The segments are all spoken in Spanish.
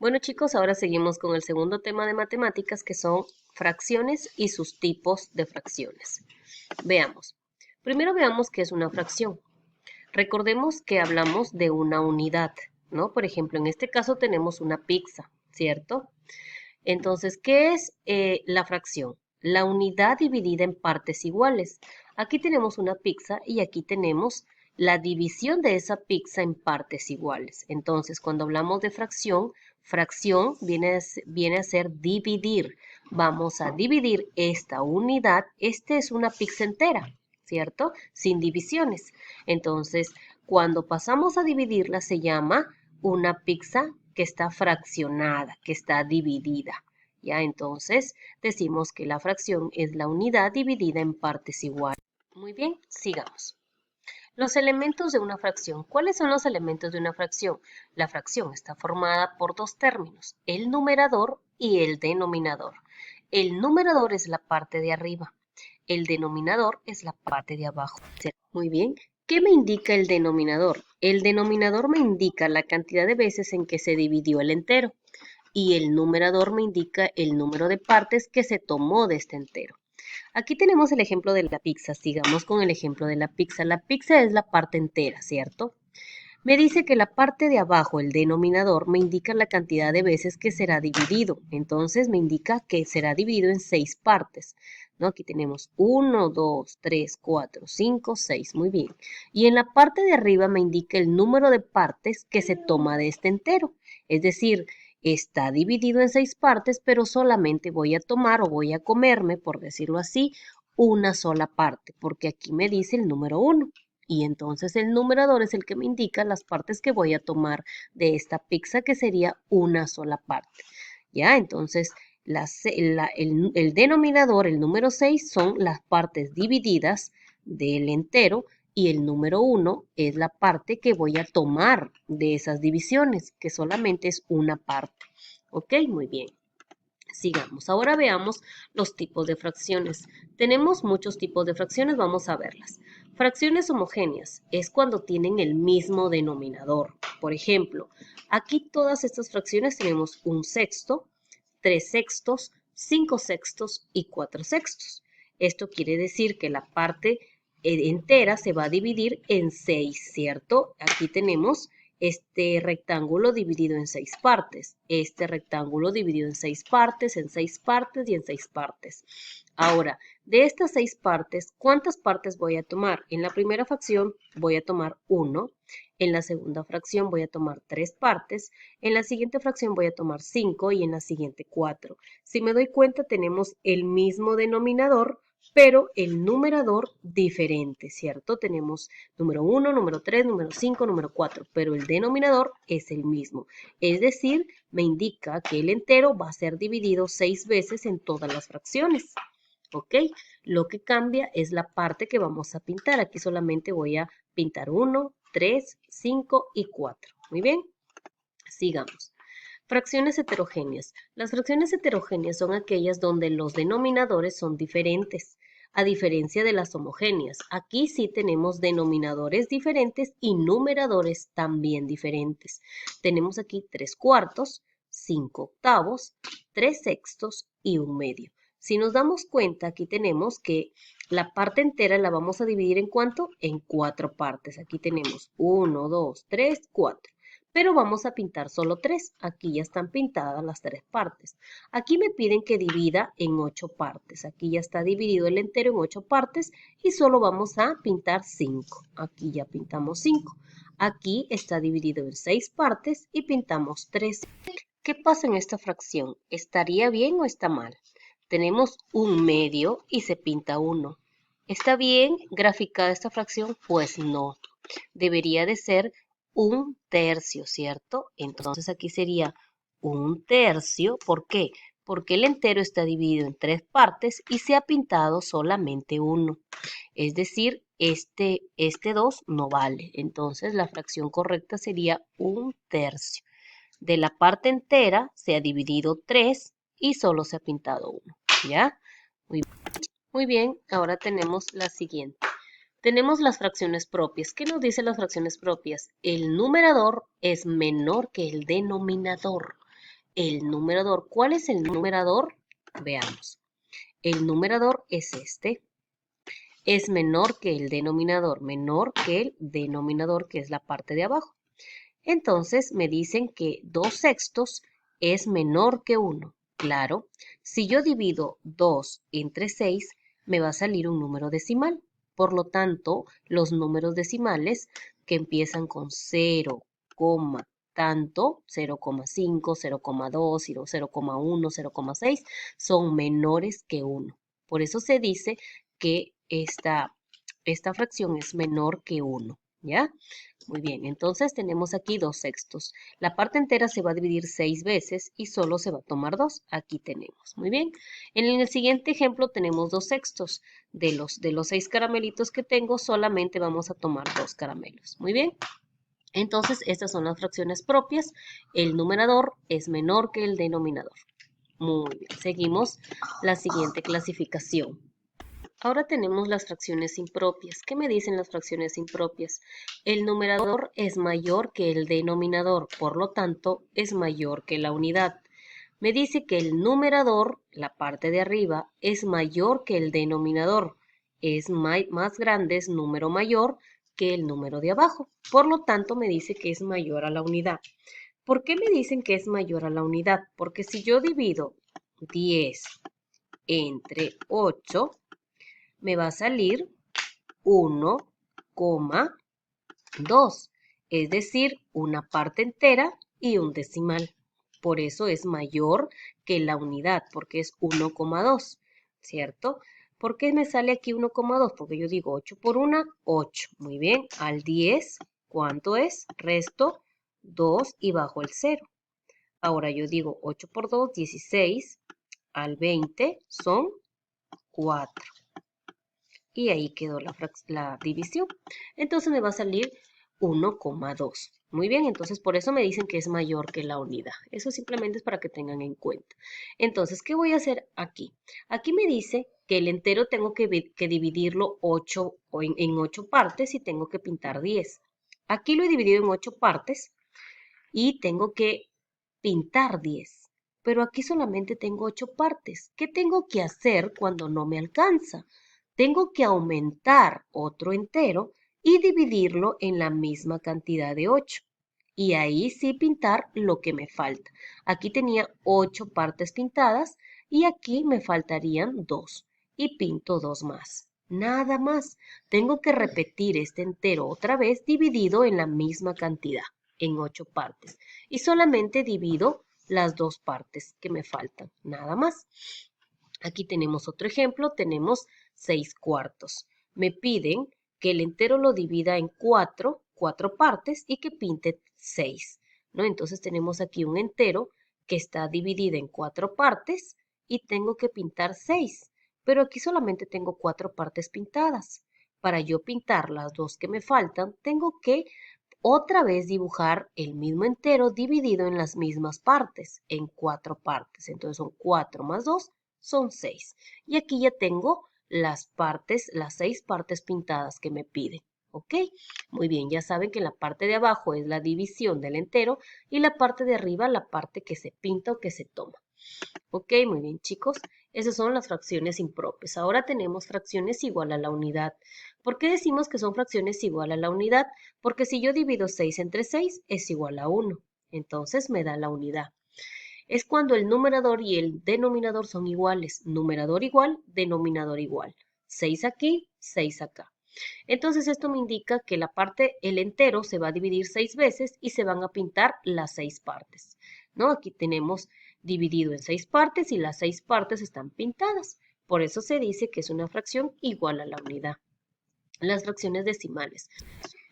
Bueno chicos, ahora seguimos con el segundo tema de matemáticas que son fracciones y sus tipos de fracciones. Veamos. Primero veamos qué es una fracción. Recordemos que hablamos de una unidad, ¿no? Por ejemplo, en este caso tenemos una pizza, ¿cierto? Entonces, ¿qué es la fracción? La unidad dividida en partes iguales. Aquí tenemos una pizza y aquí tenemos la división de esa pizza en partes iguales. Entonces, cuando hablamos de fracción, fracción viene a ser dividir. Vamos a dividir esta unidad. Esta es una pizza entera, ¿cierto? Sin divisiones. Entonces, cuando pasamos a dividirla se llama una pizza que está fraccionada, que está dividida. Ya, entonces decimos que la fracción es la unidad dividida en partes iguales. Muy bien, sigamos. Los elementos de una fracción. ¿Cuáles son los elementos de una fracción? La fracción está formada por dos términos, el numerador y el denominador. El numerador es la parte de arriba, el denominador es la parte de abajo. Muy bien. ¿Qué me indica el denominador? El denominador me indica la cantidad de veces en que se dividió el entero y el numerador me indica el número de partes que se tomó de este entero. Aquí tenemos el ejemplo de la pizza. Sigamos con el ejemplo de la pizza. La pizza es la parte entera, ¿cierto? Me dice que la parte de abajo, el denominador, me indica la cantidad de veces que será dividido. Entonces me indica que será dividido en 6 partes. ¿No? Aquí tenemos 1, 2, 3, 4, 5, 6. Muy bien. Y en la parte de arriba me indica el número de partes que se toma de este entero. Es decir, está dividido en 6 partes, pero solamente voy a tomar o voy a comerme, por decirlo así, una sola parte, porque aquí me dice el número 1. Y entonces el numerador es el que me indica las partes que voy a tomar de esta pizza, que sería una sola parte. ¿Ya? Entonces el denominador, el número 6, son las partes divididas del entero y el número 1 es la parte que voy a tomar de esas divisiones, que solamente es una parte. ¿Ok? Muy bien. Sigamos. Ahora veamos los tipos de fracciones. Tenemos muchos tipos de fracciones, vamos a verlas. Fracciones homogéneas es cuando tienen el mismo denominador. Por ejemplo, aquí todas estas fracciones tenemos un sexto, 3 sextos, 5 sextos y 4 sextos. Esto quiere decir que la parte entera se va a dividir en 6, ¿cierto? Aquí tenemos este rectángulo dividido en 6 partes, este rectángulo dividido en 6 partes, en 6 partes y en 6 partes. Ahora, de estas 6 partes, ¿cuántas partes voy a tomar? En la primera fracción voy a tomar 1, en la segunda fracción voy a tomar 3 partes, en la siguiente fracción voy a tomar 5 y en la siguiente 4. Si me doy cuenta, tenemos el mismo denominador, pero el numerador diferente, ¿cierto? Tenemos número 1, número 3, número 5, número 4, pero el denominador es el mismo. Es decir, me indica que el entero va a ser dividido 6 veces en todas las fracciones. ¿Ok? Lo que cambia es la parte que vamos a pintar. Aquí solamente voy a pintar 1, 3, 5 y 4. Muy bien, sigamos. Fracciones heterogéneas. Las fracciones heterogéneas son aquellas donde los denominadores son diferentes, a diferencia de las homogéneas. Aquí sí tenemos denominadores diferentes y numeradores también diferentes. Tenemos aquí 3 cuartos, 5 octavos, 3 sextos y 1 medio. Si nos damos cuenta, aquí tenemos que la parte entera la vamos a dividir en ¿cuánto? En 4 partes. Aquí tenemos 1, 2, 3, 4. Pero vamos a pintar solo 3. Aquí ya están pintadas las 3 partes. Aquí me piden que divida en 8 partes. Aquí ya está dividido el entero en 8 partes y solo vamos a pintar 5. Aquí ya pintamos 5. Aquí está dividido en 6 partes y pintamos 3. ¿Qué pasa en esta fracción? ¿Estaría bien o está mal? Tenemos un medio y se pinta 1. ¿Está bien graficada esta fracción? Pues no. Debería de ser un tercio, ¿cierto? Entonces aquí sería un tercio. ¿Por qué? Porque el entero está dividido en 3 partes y se ha pintado solamente 1. Es decir, este 2 no vale. Entonces la fracción correcta sería un tercio. De la parte entera se ha dividido 3 y solo se ha pintado 1. ¿Ya? Muy bien, ahora tenemos la siguiente. Tenemos las fracciones propias. ¿Qué nos dicen las fracciones propias? El numerador es menor que el denominador. el numerador. ¿Cuál es el numerador? Veamos. El numerador es este. Es menor que el denominador, que es la parte de abajo. Entonces me dicen que 2/6 es menor que 1. Claro, si yo divido 2 entre 6, me va a salir un número decimal. Por lo tanto, los números decimales que empiezan con 0, tanto, 0,5, 0,2, 0,1, 0,6, son menores que 1. Por eso se dice que esta fracción es menor que 1, ¿ya? Muy bien, entonces tenemos aquí 2/6. La parte entera se va a dividir 6 veces y solo se va a tomar 2. Aquí tenemos, muy bien. En el siguiente ejemplo tenemos 2/6. De los 6 caramelitos que tengo, solamente vamos a tomar 2 caramelos. Muy bien. Entonces, estas son las fracciones propias. El numerador es menor que el denominador. Muy bien, seguimos la siguiente clasificación. Ahora tenemos las fracciones impropias. ¿Qué me dicen las fracciones impropias? El numerador es mayor que el denominador, por lo tanto, es mayor que la unidad. Me dice que el numerador, la parte de arriba, es mayor que el denominador. Es más grande, es número mayor que el número de abajo. Por lo tanto, me dice que es mayor a la unidad. ¿Por qué me dicen que es mayor a la unidad? Porque si yo divido 10 entre 8, me va a salir 1,2, es decir, una parte entera y un decimal. Por eso es mayor que la unidad, porque es 1,2, ¿cierto? ¿Por qué me sale aquí 1,2? Porque yo digo 8 por 1, 8. Muy bien, al 10, ¿cuánto es? Resto 2 y bajo el 0. Ahora yo digo 8 por 2, 16. Al 20 son 4. Y ahí quedó la división. Entonces me va a salir 1,2. Muy bien, entonces por eso me dicen que es mayor que la unidad. Eso simplemente es para que tengan en cuenta. Entonces, ¿qué voy a hacer aquí? Aquí me dice que el entero tengo que dividirlo 8, en 8 partes y tengo que pintar 10. Aquí lo he dividido en 8 partes y tengo que pintar 10. Pero aquí solamente tengo 8 partes. ¿Qué tengo que hacer cuando no me alcanza? Tengo que aumentar otro entero y dividirlo en la misma cantidad de 8. Y ahí sí pintar lo que me falta. Aquí tenía 8 partes pintadas y aquí me faltarían 2. Y pinto 2 más. Nada más. Tengo que repetir este entero otra vez dividido en la misma cantidad, en 8 partes. Y solamente divido las 2 partes que me faltan. Nada más. Aquí tenemos otro ejemplo, tenemos 6/4. Me piden que el entero lo divida en 4 partes y que pinte 6, ¿no? Entonces tenemos aquí un entero que está dividido en 4 partes y tengo que pintar 6, pero aquí solamente tengo 4 partes pintadas. Para yo pintar las 2 que me faltan, tengo que otra vez dibujar el mismo entero dividido en las mismas partes, en 4 partes. Entonces son 4 más 2 son 6. Y aquí ya tengo las partes, las 6 partes pintadas que me piden. ¿Ok? Muy bien, ya saben que la parte de abajo es la división del entero y la parte de arriba la parte que se pinta o que se toma. Ok, muy bien chicos, esas son las fracciones impropias. Ahora tenemos fracciones igual a la unidad. ¿Por qué decimos que son fracciones igual a la unidad? Porque si yo divido 6 entre 6 es igual a 1. Entonces me da la unidad. Es cuando el numerador y el denominador son iguales. Numerador igual, denominador igual. 6 aquí, 6 acá. Entonces esto me indica que el entero se va a dividir 6 veces y se van a pintar las 6 partes, ¿no? Aquí tenemos dividido en 6 partes y las 6 partes están pintadas. Por eso se dice que es una fracción igual a la unidad. Las fracciones decimales.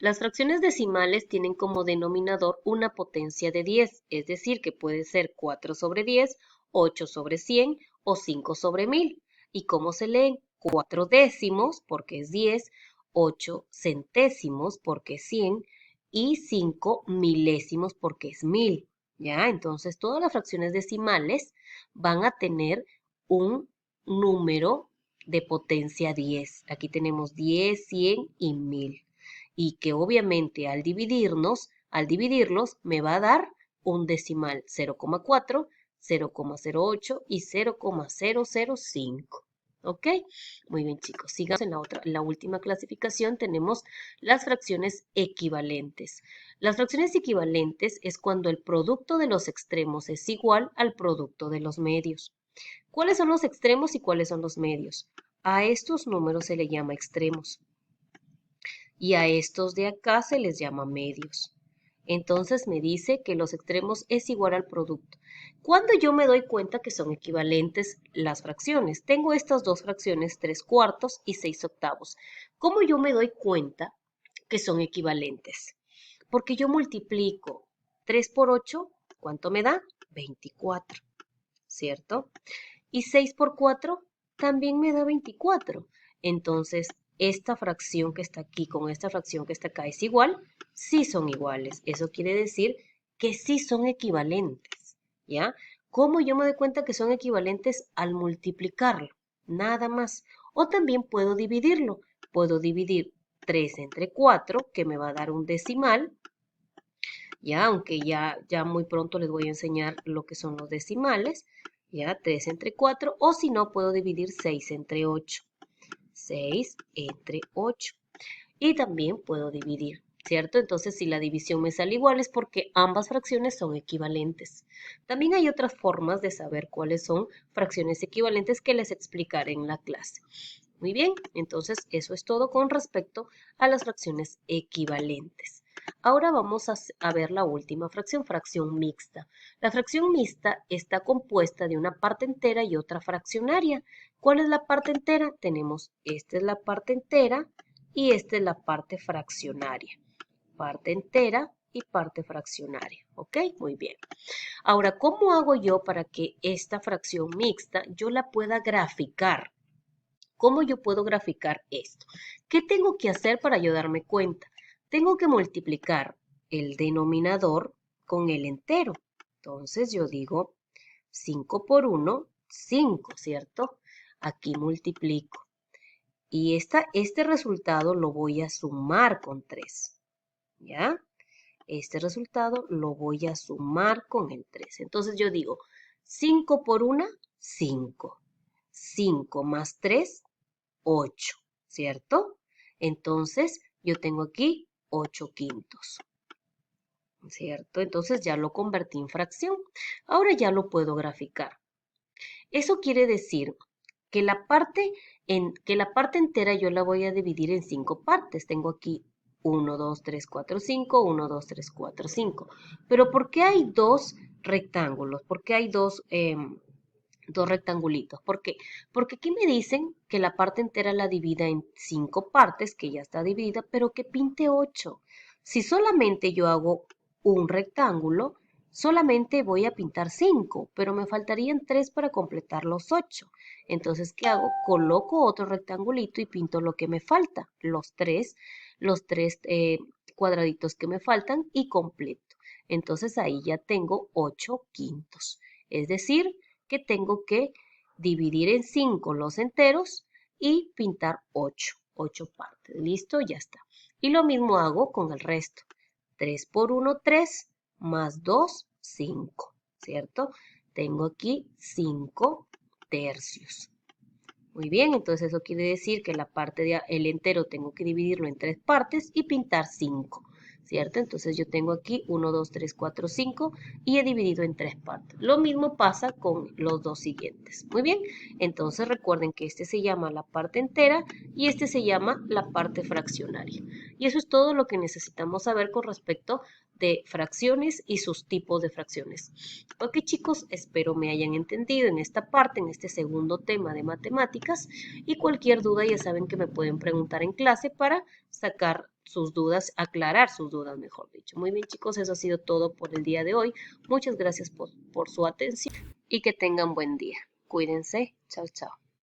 Las fracciones decimales tienen como denominador una potencia de 10, es decir, que puede ser 4 sobre 10, 8 sobre 100 o 5 sobre 1000. ¿Y cómo se leen? 4 décimos porque es 10, 8 centésimos porque es 100 y 5 milésimos porque es 1000. ¿Ya? Entonces todas las fracciones decimales van a tener un número de potencia 10. Aquí tenemos 10, 100 y 1000 y que obviamente al dividirlos me va a dar un decimal 0,4, 0,08 y 0,005. ¿Ok? Muy bien, chicos. Sigamos en la última clasificación. Tenemos las fracciones equivalentes. Las fracciones equivalentes es cuando el producto de los extremos es igual al producto de los medios. ¿Cuáles son los extremos y cuáles son los medios? A estos números se le llama extremos y a estos de acá se les llama medios. Entonces me dice que los extremos es igual al producto. ¿Cuándo yo me doy cuenta que son equivalentes las fracciones? Tengo estas dos fracciones, 3/4 y 6/8. ¿Cómo yo me doy cuenta que son equivalentes? Porque yo multiplico 3 por 8, ¿cuánto me da? 24, ¿cierto? Y 6 por 4 también me da 24. Entonces, esta fracción que está aquí con esta fracción que está acá es igual. Sí son iguales. Eso quiere decir que sí son equivalentes. ¿Ya? ¿Cómo yo me doy cuenta que son equivalentes? Al multiplicarlo. Nada más. O también puedo dividirlo. Puedo dividir 3 entre 4, que me va a dar un decimal. Ya, aunque ya muy pronto les voy a enseñar lo que son los decimales. Ya, 3 entre 4, o si no, puedo dividir 6 entre 8. 6 entre 8. Y también puedo dividir, ¿cierto? Entonces, si la división me sale igual es porque ambas fracciones son equivalentes. También hay otras formas de saber cuáles son fracciones equivalentes que les explicaré en la clase. Muy bien, entonces eso es todo con respecto a las fracciones equivalentes. Ahora vamos a ver la última fracción, fracción mixta. La fracción mixta está compuesta de una parte entera y otra fraccionaria. ¿Cuál es la parte entera? Tenemos, esta es la parte entera y esta es la parte fraccionaria. Parte entera y parte fraccionaria. ¿Ok? Muy bien. Ahora, ¿cómo hago yo para que esta fracción mixta yo la pueda graficar? ¿Cómo yo puedo graficar esto? ¿Qué tengo que hacer para yo darme cuenta? Tengo que multiplicar el denominador con el entero. Entonces yo digo 5 por 1, 5, ¿cierto? Aquí multiplico. Y este resultado lo voy a sumar con 3. ¿Ya? Este resultado lo voy a sumar con el 3. Entonces yo digo 5 por 1, 5. 5 más 3, 8, ¿cierto? Entonces, yo tengo aquí 8/5, ¿cierto? Entonces ya lo convertí en fracción. Ahora ya lo puedo graficar. Eso quiere decir que la parte entera yo la voy a dividir en 5 partes. Tengo aquí 1, 2, 3, 4, 5, 1, 2, 3, 4, 5. Pero ¿por qué hay dos rectángulos? ¿Por qué hay dos rectangulitos? ¿Por qué? Porque aquí me dicen que la parte entera la divida en 5 partes, que ya está dividida, pero que pinte 8. Si solamente yo hago un rectángulo, solamente voy a pintar 5, pero me faltarían 3 para completar los 8. Entonces, ¿qué hago? Coloco otro rectangulito y pinto lo que me falta, los tres cuadraditos que me faltan y completo. Entonces ahí ya tengo 8/5. Es decir, que tengo que dividir en 5 los enteros y pintar 8 partes. ¿Listo? Ya está. Y lo mismo hago con el resto. 3 por 1, 3, más 2, 5, ¿cierto? Tengo aquí 5 tercios. Muy bien, entonces eso quiere decir que el entero tengo que dividirlo en 3 partes y pintar 5, ¿cierto? Entonces yo tengo aquí 1, 2, 3, 4, 5 y he dividido en 3 partes. Lo mismo pasa con los dos siguientes. Muy bien, entonces recuerden que este se llama la parte entera y este se llama la parte fraccionaria. Y eso es todo lo que necesitamos saber con respecto de fracciones y sus tipos de fracciones. Ok, chicos, espero me hayan entendido en esta parte, en este segundo tema de matemáticas, y cualquier duda ya saben que me pueden preguntar en clase para sacar sus dudas, aclarar sus dudas, mejor dicho. Muy bien, chicos, eso ha sido todo por el día de hoy. Muchas gracias por su atención y que tengan buen día. Cuídense. Chao, chao.